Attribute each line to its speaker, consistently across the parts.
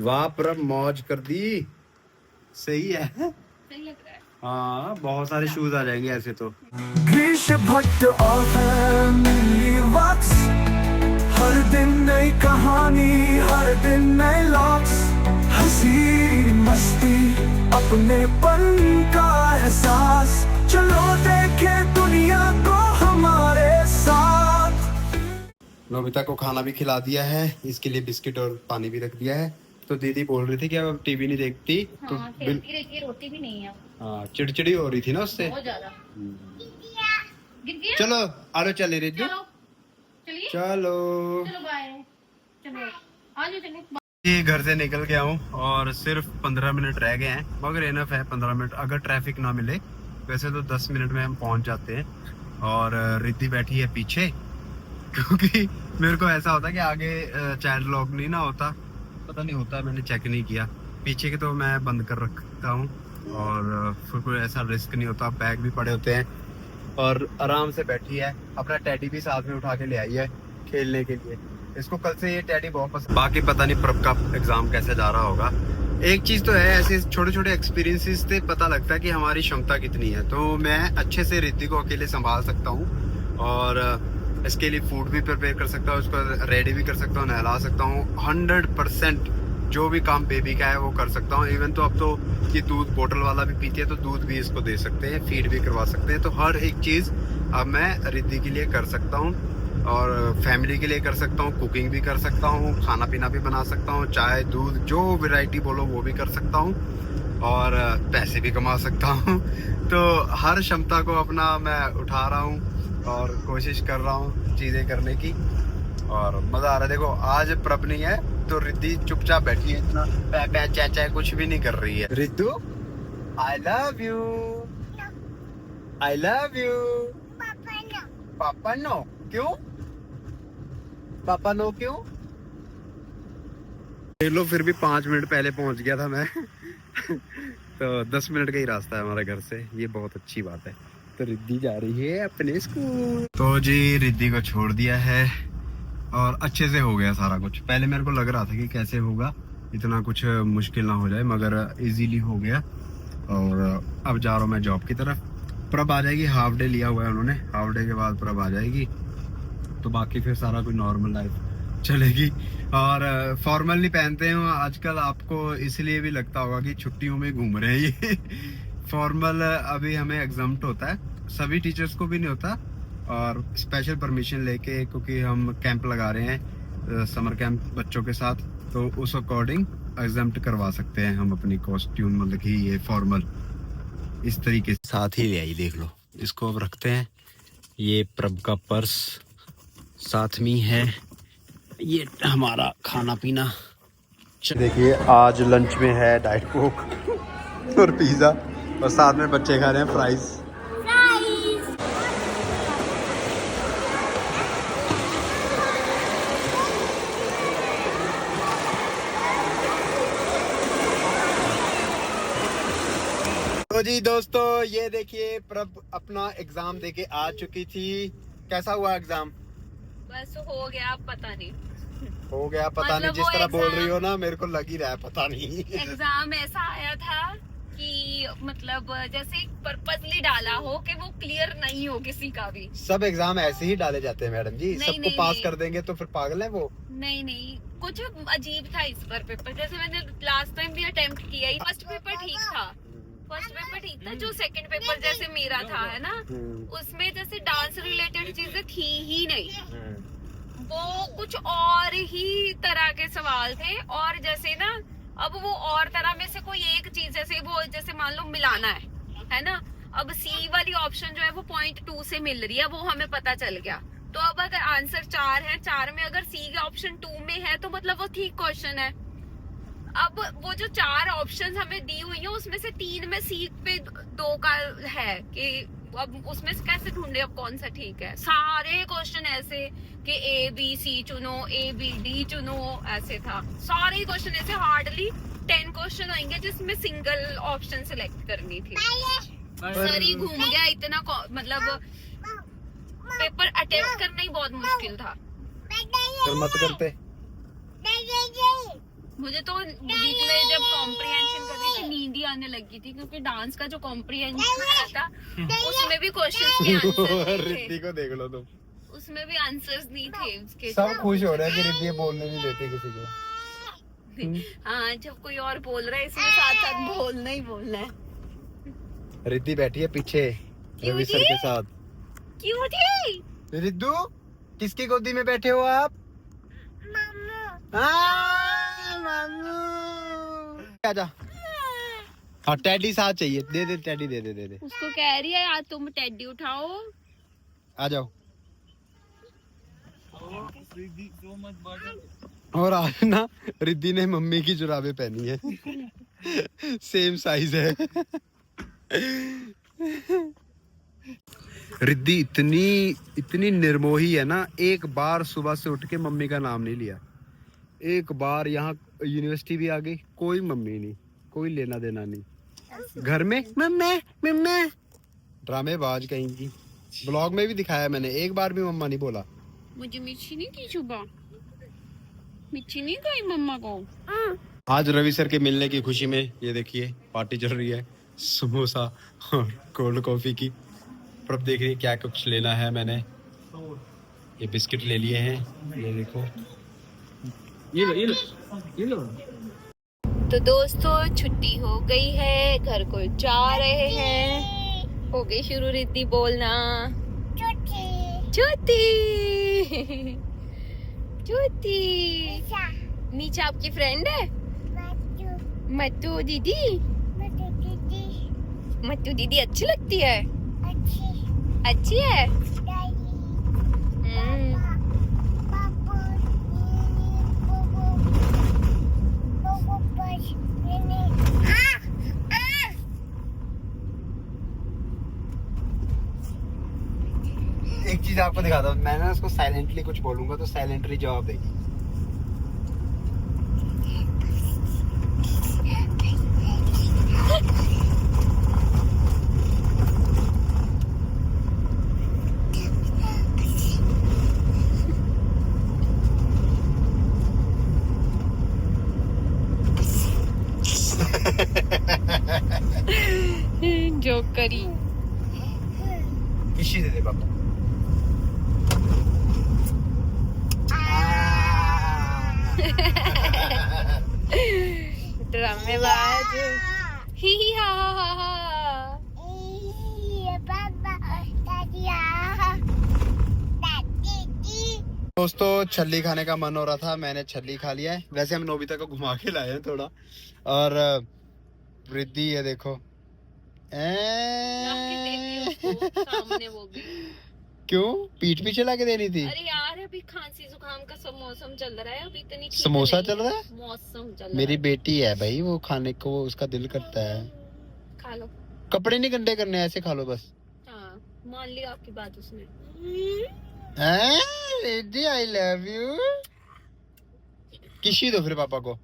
Speaker 1: वाह प्रभ मौज कर दी। सही है।
Speaker 2: सही लग रहा है।
Speaker 1: हाँ बहुत सारे शूज आ जाएंगे ऐसे तो।
Speaker 3: ग्रीष्म भट्ट और फैमिली वॉक्स, हर दिन नई कहानी, हर दिन नए लॉक्स, हंसी मस्ती अपनेपन का एहसास, चलो देखे दुनिया को हमारे साथ।
Speaker 1: नोबिता को खाना भी खिला दिया है, इसके लिए बिस्किट और पानी भी रख दिया है। तो दीदी बोल रही थी कि अब टीवी नहीं देखती। तो
Speaker 2: हाँ, खेलती रहती है, रोटी भी नहीं है।
Speaker 1: हाँ चिड़चिड़ी हो रही थी ना उससे।
Speaker 2: बहुत ज्यादा। गिर गया?
Speaker 1: चलो आलो चले रिजू।
Speaker 2: चलो चलिए।
Speaker 1: चलो
Speaker 2: चलो बाय। चलो आ जाओ चलो।
Speaker 1: ये घर से निकल गया हूँ और सिर्फ 15 मिनट रह गए हैं, मगर इनफ है 15 मिनट अगर ट्रैफिक ना मिले। वैसे तो 10 मिनट में हम पहुंच जाते हैं। और रिद्धि बैठी है पीछे क्योंकि मेरे को ऐसा होता है कि आगे चाइल्ड लॉक नहीं ना होता, पता नहीं होता, मैंने चेक नहीं किया। पीछे के तो मैं बंद कर रखता हूँ और फिर कोई ऐसा रिस्क नहीं होता। बैग भी पड़े होते हैं और आराम से बैठी है। अपना टैडी भी साथ में उठा के ले आई है खेलने के लिए। इसको कल से ये टैडी बहुत पसंद। बाकी पता नहीं प्रभ का एग्जाम कैसे जा रहा होगा। एक चीज तो है, ऐसे छोटे छोटे एक्सपीरियंसेस से पता लगता है कि हमारी क्षमता कितनी है। तो मैं अच्छे से रिद्धि को अकेले संभाल सकता हूँ और इसके लिए फूड भी प्रिपेयर कर सकता हूँ, उसको रेडी भी कर सकता हूँ, नहला सकता हूँ। 100% जो भी काम बेबी का है वो कर सकता हूँ। इवन तो अब तो ये दूध बोतल वाला भी पीती है तो दूध भी इसको दे सकते हैं, फीड भी करवा सकते हैं। तो हर एक चीज अब मैं रिद्धि के लिए कर सकता हूँ और फैमिली के लिए कर सकता हूँ। कुकिंग भी कर सकता हूँ, खाना पीना भी बना सकता हूँ, चाय दूध जो वैरायटी बोलो वो भी कर सकता हूँ और पैसे भी कमा सकता हूँ। तो हर क्षमता को अपना मैं उठा रहा हूँ और कोशिश कर रहा हूँ चीजें करने की और मजा आ रहा है। देखो आज प्रभ नहीं है तो रिद्धि चुपचाप बैठी है, इतना पै पै चा चा कुछ भी नहीं कर रही है। Riddhu I love you, I love you. पापा नो क्यों? पापा नो क्यों? देख लो फिर भी 5 मिनट पहले पहुंच गया था मैं तो 10 मिनट का ही रास्ता है हमारे घर से, ये बहुत अच्छी बात है। तो रिद्धि जा रही है अपने स्कूल। तो जी रिद्धि को छोड़ दिया है और अच्छे से हो गया सारा कुछ। पहले मेरे को लग रहा था कि कैसे होगा, इतना कुछ मुश्किल ना हो जाए, मगर इजीली हो गया। और अब जा रहा हूँ मैं जॉब की तरफ। प्रभ आ जाएगी, हाफ डे लिया हुआ है उन्होंने, हाफ डे के बाद प्रभ आ जाएगी तो बाकी फिर सारा कुछ नॉर्मल लाइफ चलेगी। और फॉर्मल नहीं पहनते हैं आजकल, आपको इसलिए भी लगता होगा कि छुट्टियों में घूम रहे हैं ये फॉर्मल अभी हमें एग्जम्प्ट होता है, सभी टीचर्स को भी नहीं होता। और स्पेशल परमिशन लेके, क्योंकि हम कैंप लगा रहे हैं समर कैंप बच्चों के साथ, तो उस अकॉर्डिंग एग्जम्प्ट करवा सकते हैं हम अपनी कॉस्ट्यूम, मतलब कि ये फॉर्मल इस तरीके से साथ ही ले आई। देख लो इसको अब रखते हैं। ये प्रभ का पर्स साथ में है, ये हमारा खाना पीना। देखिए आज लंच में है डाइट कोक और पिज्जा और साथ में बच्चे खा रहे हैं फ्राइज। तो जी दोस्तों ये देखिए प्रभ अपना एग्जाम देके आ चुकी थी। कैसा हुआ एग्जाम?
Speaker 2: बस हो गया, पता नहीं
Speaker 1: हो गया पता
Speaker 2: मतलब
Speaker 1: नहीं, जिस तरह बोल रही हो ना मेरे को लग ही रहा है पता नहीं।
Speaker 2: एग्जाम ऐसा आया था कि मतलब जैसे पर्पसली डाला हो कि वो क्लियर नहीं हो किसी का भी।
Speaker 1: सब एग्जाम ऐसे ही डाले जाते हैं मैडम जी, सबको
Speaker 2: नहीं,
Speaker 1: पास
Speaker 2: नहीं।
Speaker 1: कर देंगे तो फिर पागल है वो।
Speaker 2: नहीं कुछ अजीब था इस बार पेपर। जैसे मैंने लास्ट टाइम भी अटेम्प्ट किया ही, फर्स्ट पेपर ठीक था, फर्स्ट पेपर ठीक था। जो सेकंड पेपर जैसे मेरा था है ना, उसमें जैसे डांस रिलेटेड चीजें थी ही नहीं, वो कुछ और ही तरह के सवाल थे। और जैसे ना अब वो और तरह में से कोई एक चीज, जैसे वो जैसे मान लो मिलाना है ना, अब सी वाली ऑप्शन जो है वो 0.2 से मिल रही है, वो हमें पता चल गया। तो अब अगर आंसर 4 है, 4 में अगर सी का ऑप्शन 2 में है तो मतलब वो ठीक क्वेश्चन है। अब वो जो 4 ऑप्शंस हमें दी हुई है उसमें से 3 में सी पे 2 का है कि अब उसमें से कैसे ढूंढे अब कौन सा ठीक है। सारे क्वेश्चन ऐसे कि ए बी सी चुनो, ए बी डी चुनो, ऐसे था। सारे क्वेश्चन ऐसे हार्डली 10 क्वेश्चन होंगे जिसमें सिंगल ऑप्शन सिलेक्ट करनी थी। सर ही घूम गया इतना, मतलब पेपर अटेम्प्ट करना ही बहुत मुश्किल था।
Speaker 1: फिर मत करते।
Speaker 2: मुझे तो बीच में जब कॉम्प्रिहेंशन कर रही थी नींद ही आने लगी थी, क्योंकि डांस का जो कॉम्प्रिहेंशन था उसमें भी क्वेश्चंस के आंसर
Speaker 1: रिद्धि को देख लो तुम,
Speaker 2: उसमें भी आंसर्स नहीं थे उसके।
Speaker 1: सब खुश हो रहे हैं कि रिद्धि बोलने नहीं देती किसी को।
Speaker 2: हाँ, जब कोई और बोल रहा है इसमें साथ साथ बोलना ही बोलना है।
Speaker 1: रिद्धि बैठी है पीछे रवि सर के साथ।
Speaker 2: क्यों थी?
Speaker 1: रिद्धू किसकी गोदी में बैठे हो आप? मामू। आजा। हाँ टेडी साथ चाहिए, दे दे टेडी, दे दे दे दे।
Speaker 2: उसको कह रही है यार तुम टेडी उठाओ।
Speaker 1: आ जाओ। और आज ना रिद्धि ने मम्मी की जुराबें पहनी है, सेम साइज है। रिद्धि इतनी निर्मोही है ना, एक बार सुबह से उठ के मम्मी का नाम नहीं लिया। एक बार यहाँ यूनिवर्सिटी भी आ गई, कोई मम्मी नहीं, कोई लेना देना नहीं। घर में मम्मा मम्मा, ड्रामेबाज कहीं की। ब्लॉग में भी दिखाया मैंने, एक बार भी मम्मा नहीं बोला।
Speaker 2: मुझे मिर्ची नहीं की सुबह, मिर्ची नहीं खाई मम्मा को।
Speaker 1: आज रवि सर के मिलने की खुशी में ये देखिए पार्टी चल रही है, समोसा और कोल्ड कॉफी की। पर अब देख रही क्या कुछ लेना है। मैंने ये बिस्किट ले लिए हैं, ये देखो। ये लो।
Speaker 2: तो दोस्तों छुट्टी हो गई है, घर को जा रहे हैं। हो गई शुरू रिद्धि बोलना, छुट्टी छुट्टी। नीचा आपकी फ्रेंड है मत्तू दीदी। मत्तू दीदी अच्छी लगती है, अच्छी है।
Speaker 1: एक चीज आपको दिखाता हूँ, मैं ना उसको साइलेंटली कुछ बोलूंगा तो साइलेंटली जवाब देगी।
Speaker 2: जोक करी।
Speaker 1: किसी दे दे पापा।
Speaker 2: ड्रामेबाज। ही हा हा हा।
Speaker 1: दोस्तों छल्ली खाने का मन हो रहा था, मैंने छल्ली खा लिया है। वैसे हम नोबिता को घुमा के लाए हैं थोड़ा। और रिद्धि ये देखो
Speaker 2: सामने वो भी।
Speaker 1: क्यों पीठ पीछे ला के देनी थी?
Speaker 2: अरे यार अभी खांसी जुकाम का सब मौसम चल रहा है, अभी इतनी
Speaker 1: समोसा चल रहा है,
Speaker 2: मौसम चल रहा
Speaker 1: मेरी
Speaker 2: है।
Speaker 1: बेटी है भाई, वो खाने को उसका दिल करता है।
Speaker 2: खा लो,
Speaker 1: कपड़े नहीं गंदे करने, ऐसे खा लो बस।
Speaker 2: हाँ मान लिया आपकी बात उसने।
Speaker 1: Riddhi I love you. किसी दो फिर पापा को।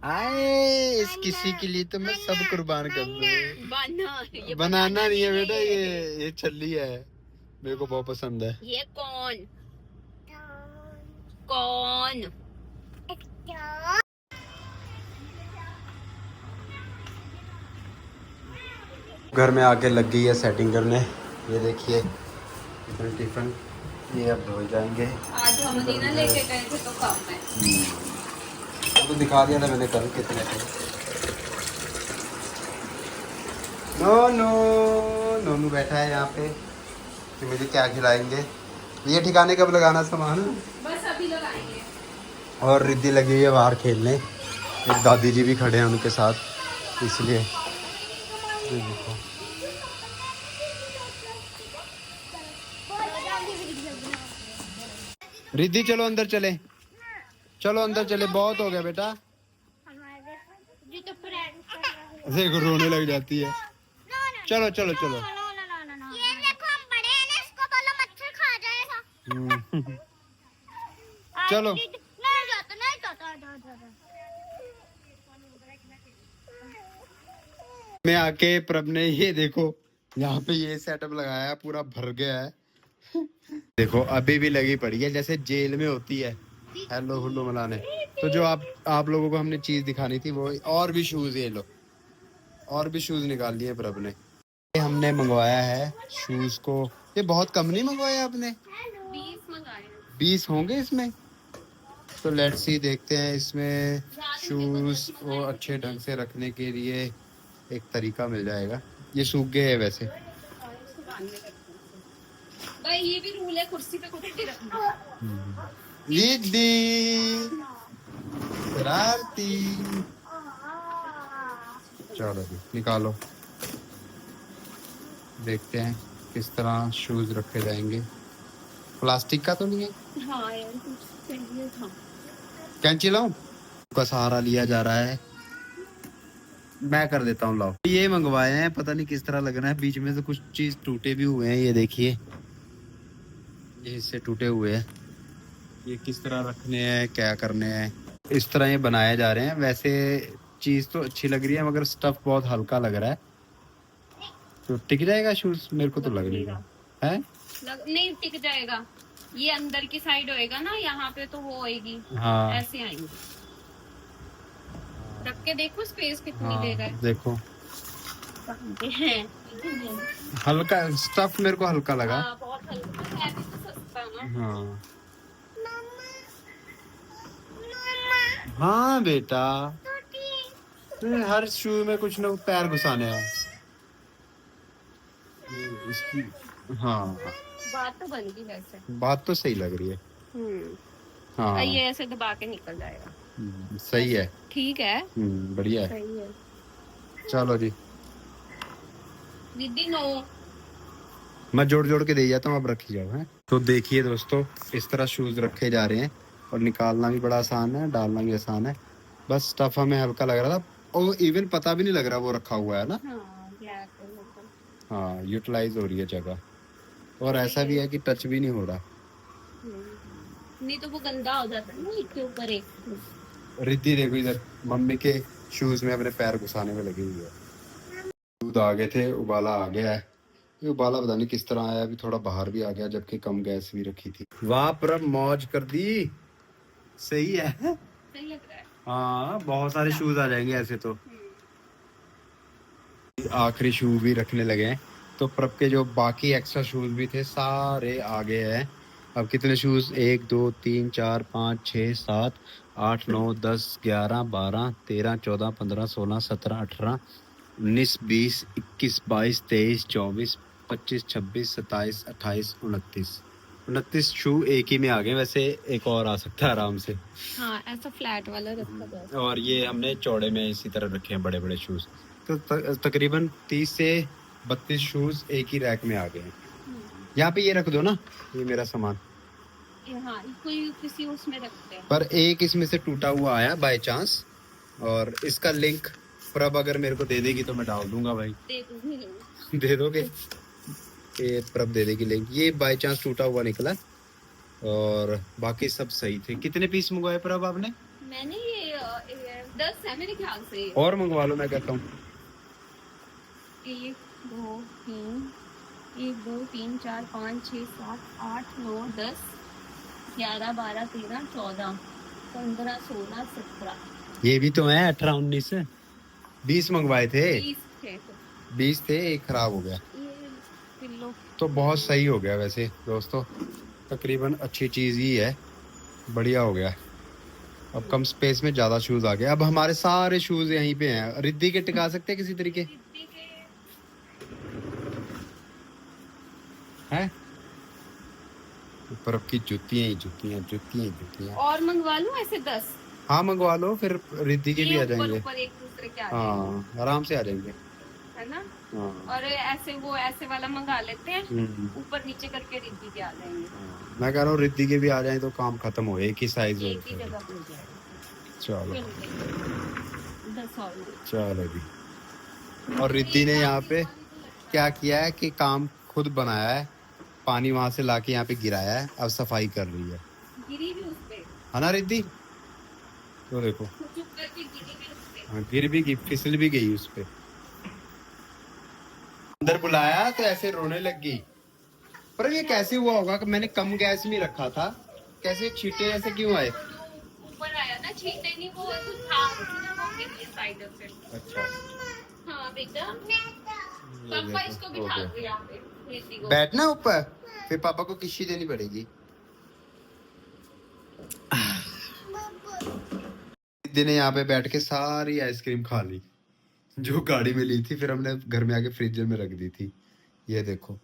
Speaker 1: आए इस किसी के लिए तो मैं सब कुर्बान कर दूं। बनाना नहीं है बेटा, ये छल्ली है, मेरे को बहुत पसंद है।
Speaker 2: ये कौन कौन?
Speaker 1: घर में आके लग गई है सेटिंग करने। ये देखिए टिफिन, ये अब धो जाएंगे।
Speaker 2: आज हम ना लेके गए थे तो कम है।
Speaker 1: तो दिखा दिया था मैंने कल कितने थे। नोनू बैठा है यहाँ पे कि मुझे क्या खिलाएंगे। ये ठिकाने कब लगाना सामान?
Speaker 2: बस अभी लगाएंगे।
Speaker 1: और रिद्धि लगी हुई है बाहर खेलने, एक दादी जी भी खड़े हैं उनके साथ, इसलिए देखो। रिद्धि चलो अंदर चले, चलो अंदर चले, बहुत हो गया बेटा। देखो रोने लग जाती है। चलो चलो चलो।
Speaker 4: ये देखो हम बड़े हैं ना, इसको बोलो मच्छर खा जाएगा।
Speaker 1: चलो
Speaker 4: नहीं जाता।
Speaker 1: मैं आके प्रभ ने ये देखो यहाँ पे ये सेटअप लगाया है, पूरा भर गया है। देखो अभी भी लगी पड़ी है, जैसे जेल में होती है हेलो हुल्लो मलाने। तो जो आप लोगों को हमने चीज दिखानी थी वो और भी शूज, ये लो और भी शूज निकाल लिए प्रभ ने। ये हमने मंगवाया है शूज को, ये बहुत कम नहीं मंगवाया आपने,
Speaker 2: 20 मंगाए।
Speaker 1: 20 होंगे इसमें। तो लेट्स सी, देखते हैं इसमें शूज को अच्छे ढंग से रखने के लिए एक तरीका मिल जाएगा। ये सूख गए हैं वैसे।
Speaker 2: भाई ये भी रूल है, कुर्सी पे कुर्सी रखना।
Speaker 1: रिद्धि शरारती। चलो जी निकालो, देखते हैं किस तरह शूज रखे जाएंगे। प्लास्टिक का तो नहीं है?
Speaker 2: हाँ यार कुछ चाहिए था।
Speaker 1: कैंची लाऊं? का सहारा लिया जा रहा है, मैं कर देता हूँ। लाओ, ये मंगवाए हैं, पता नहीं किस तरह लग रहा है। बीच में से कुछ चीज टूटे भी हुए हैं, ये देखिए ये हिस्से टूटे हुए हैं। ये किस तरह रखने हैं, क्या करने हैं, इस तरह ये बनाए जा रहे हैं। वैसे चीज तो अच्छी लग रही है मगर स्टफ बहुत हल्का लग रहा है। तो टिक जाएगा शूज? मेरे को तो लग नहीं रहा है।
Speaker 2: नहीं टिक जाएगा, ये अंदर की साइड होएगा ना, यहाँ पे तो वो होएगी।
Speaker 1: हाँ
Speaker 2: ऐसे आएंगे। रख के देखो स्पेस कितनी
Speaker 1: हाँ,
Speaker 2: दे रहा है।
Speaker 1: देखो
Speaker 2: है।
Speaker 1: हल्का स्टफ मेरे को हल्का लगा।
Speaker 2: हाँ, बहुत हल्का है, भी तो सस्ता ना।
Speaker 1: हाँ हाँ बेटा, तुमने हर शू में कुछ ना पैर घुसाने हैं इसकी। हाँ
Speaker 2: बात तो बन गई वैसे।
Speaker 1: बात तो सही लग रही है। हाँ
Speaker 2: ये ऐसे दबा के निकल जाएगा।
Speaker 1: सही है,
Speaker 2: ठीक है,
Speaker 1: बढ़िया है।
Speaker 2: सही है।
Speaker 1: चलो जी,
Speaker 2: दीदी नो,
Speaker 1: मैं जोड़ जोड़ के दे जाता हूँ, अब रखी जाओ है। तो देखिए दोस्तों, इस तरह शूज रखे जा रहे हैं और निकालना भी बड़ा आसान है, डालना भी आसान है। बस स्टफ हमें हल्का लग रहा था और इवन पता भी नहीं लग रहा वो रखा हुआ है ना। हाँ यूटिलाइज हो रही है जगह, और ऐसा भी है कि टच भी नहीं हो रहा।
Speaker 2: नहीं तो वो गंदा हो जाता है ना इसके ऊपर एक।
Speaker 1: रिद्धि देखो इधर, मम्मी के शूज में अपने पैर घुसाने में लगी हुई है। दूध आ गए थे, उबाला आ गया है। ये उबाला पता नहीं किस तरह आया, अभी थोड़ा बाहर भी आ गया, जबकि कम गैस भी रखी थी। वाह पर मौज कर दी, सही है।
Speaker 2: सही लग रहा है।
Speaker 1: हाँ बहुत सारे शूज आ जाएंगे ऐसे तो। आखिरी शू भी रखने लगे हैं, तो प्रभ के जो बाकी एक्स्ट्रा शूज भी थे सारे आ गए हैं। अब कितने शूज? 1 2 3 4 5 6 7 8 9 10 11 12 13 14 15 16 17 18 19 20 21 22 23 24 25 26 27 28 29 शू एक ही में आ गए। वैसे एक और आ सकता है आराम से।
Speaker 2: हाँ ऐसा फ्लैट वाला रखा गया।
Speaker 1: और ये हमने चौड़े में इसी तरह रखे हैं, बड़े बड़े शूज। तो तकरीबन 30 से 32 शूज एक ही रैक में आ गए हैं। यहाँ पे ये रख दो ना, ये मेरा सामान।
Speaker 2: हाँ कोई किसी उसमें रखते हैं।
Speaker 1: पर एक इसमें से टूटा हुआ आया बाय चांस, और इसका लिंक प्रभ अगर मेरे को दे देगी तो मैं डाल दूंगा भाई।
Speaker 2: दे दूंगी।
Speaker 1: दे दोगे? ये प्रभ दे देगी लिंक। ये बाय चांस टूटा हुआ निकला और बाकी सब सही थे। कितने पीस मंगवाए प्रभ आपने?
Speaker 2: मैंने ये 10 है मेरे ख्याल से।
Speaker 1: और मंगवा लो, मैं कहता हूँ।
Speaker 2: 1 2 3 4 5 6 7 8 9 10 11 12 13 14 15 16 17।
Speaker 1: ये भी तो है 18 19 20 मंगवाए थे। 20 थे, एक खराब हो गया।
Speaker 2: किलो
Speaker 1: तो बहुत सही हो गया वैसे दोस्तों, तकरीबन अच्छी चीज ही है, बढ़िया हो गया। अब कम स्पेस में ज्यादा शूज आ गए। अब हमारे सारे शूज यहीं पे हैं। रिद्धि के टिका सकते हैं किसी तरीके हैं? ऊपर अब की जुतियां ही जुतियां, जुतियां ही जुतियां।
Speaker 2: और मंगवा लूं ऐसे 10?
Speaker 1: हाँ मंगवा लो, फिर रिद्धि के भी आ जाएंगे।
Speaker 2: ऊपर एक दूसरे के आ
Speaker 1: हाँ आराम से आ जाएंगे,
Speaker 2: है ना।
Speaker 1: हाँ।
Speaker 2: और ऐसे वो ऐसे वाला मंगा लेते हैं, ऊपर नीचे करके रिद्धि के आ जाएंगे।
Speaker 1: मैं कह रहा हूँ रिद्धि के भी आ जाए तो काम खत्म हो, एक ही साइज हो।
Speaker 2: एक ही जगह हो जाएगा।
Speaker 1: चलो
Speaker 2: 10 और
Speaker 1: चलो जी। और रिद्धि ने यहाँ पे क्या किया है कि काम खुद बनाया है, पानी वहां से लाके यहाँ पे गिराया है, अब सफाई कर रही है।
Speaker 2: गिरी भी उस पे
Speaker 1: है ना रिद्धि? तो देखो
Speaker 2: चुप करके गिरी भी उस पे।
Speaker 1: हाँ, गिर भी गई, फिसल भी गई उस पे। अंदर बुलाया तो ऐसे रोने लग गई। पर ये कैसे हुआ होगा कि मैंने कम गैस में रखा था, कैसे छींटे ऐसे क्यों आए?
Speaker 2: छीटे नहीं, वो कुछ था उसने वो गिर गई साइड से।
Speaker 1: अच्छा
Speaker 2: हाँ बेटा, पापा इसको बिठा दो यहाँ पे, रिद्धि को।
Speaker 1: बैठना ऊपर, फिर पापा को किसी देनी पड़ेगी। रिद्धि ने यहाँ पे बैठ के सारी आइसक्रीम खा ली जो गाड़ी में ली थी, फिर हमने घर में आके फ्रिज में रख दी थी। ये देखो,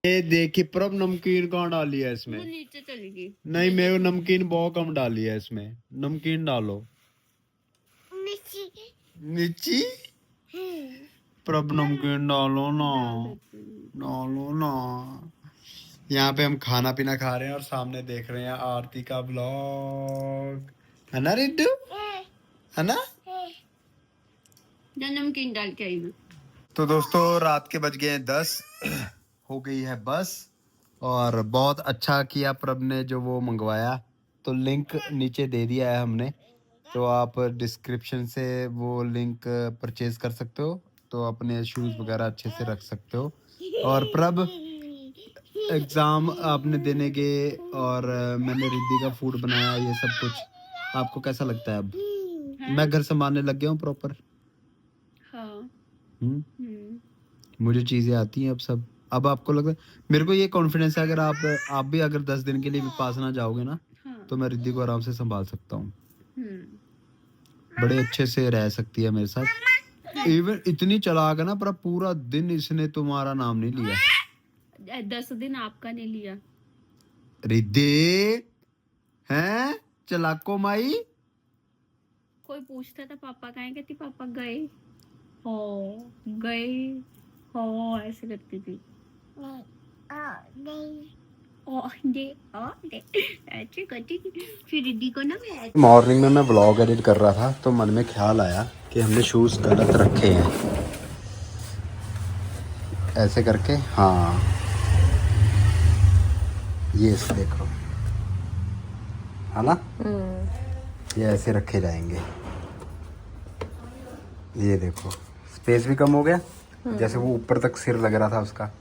Speaker 1: ये देखिए प्रभ नमकीन कहाँ डाली है इसमें?
Speaker 2: वो नीचे चली गई।
Speaker 1: नहीं, मैं नमकीन बहुत कम डाली है इसमें, नमकीन डालो। नीची प्रभ नमकीन डालो ना, डालो ना। यहाँ पे हम खाना पीना खा रहे हैं और सामने देख रहे हैं आरती का ब्लॉग, है ना रिद्धू? है ना?
Speaker 2: नमकीन डाल के आई मैं।
Speaker 1: तो दोस्तों रात के बज गए हैं 10, हो गई है बस। और बहुत अच्छा किया प्रभ ने जो वो मंगवाया, तो लिंक नीचे दे दिया है हमने, तो आप डिस्क्रिप्शन से वो लिंक परचेज कर सकते हो, तो अपने शूज वगैरह अच्छे से रख सकते हो। और प्रभ एग्जाम आपने देने के, और मैंने रिद्धि का फूड बनाया, ये सब कुछ आपको कैसा लगता है? अब मैं घर संभालने लग गया हूँ प्रॉपर।
Speaker 2: हाँ।
Speaker 1: मुझे चीजें आती हैं अब सब। अब आपको लगता है, मेरे को ये कॉन्फिडेंस है, अगर आप भी अगर 10 दिन के लिए विपासना जाओगे ना, तो मैं रिद्धि को आराम से संभाल सकता हूँ, बड़े अच्छे से रह सकती है मेरे साथ। इवन इतनी चालाक है ना, पर पूरा दिन इसने तुम्हारा नाम नहीं लिया।
Speaker 2: 10 दिन आपका नहीं लिया।
Speaker 1: रिद्धि हैं चालाको माई।
Speaker 2: कोई पूछता था पापा कहाँ कहती पापा गए हो ऐसे करती थी। ऐसे करती थी। फिर रिद्धि को ना मैं
Speaker 1: मॉर्निंग में मैं व्लॉग एडिट कर रहा था, तो मन में ख्याल आया कि हमने शूज गलत रखे हैं, ऐसे करके। हाँ ये देखो, है ना? ये ऐसे रखे जाएंगे। ये देखो स्पेस भी कम हो गया, जैसे वो ऊपर तक सिर लग रहा था उसका,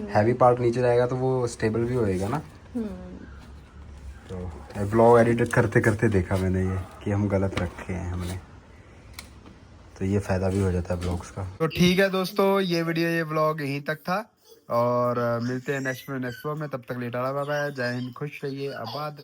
Speaker 1: हैवी पार्ट नीचे जाएगा तो वो स्टेबल भी होएगा ना। तो ब्लॉग एडिट करते करते देखा मैंने ये कि हम गलत रखे हैं हमने, तो ये फायदा भी हो जाता है ब्लॉग्स का। तो ठीक है दोस्तों, ये वीडियो ये ब्लॉग यहीं तक था, और मिलते हैं नेक्स्ट ब्लॉग में। तब तक लिए टाटा बाय बाय, जय हिंद, खुश रहिए, आबाद।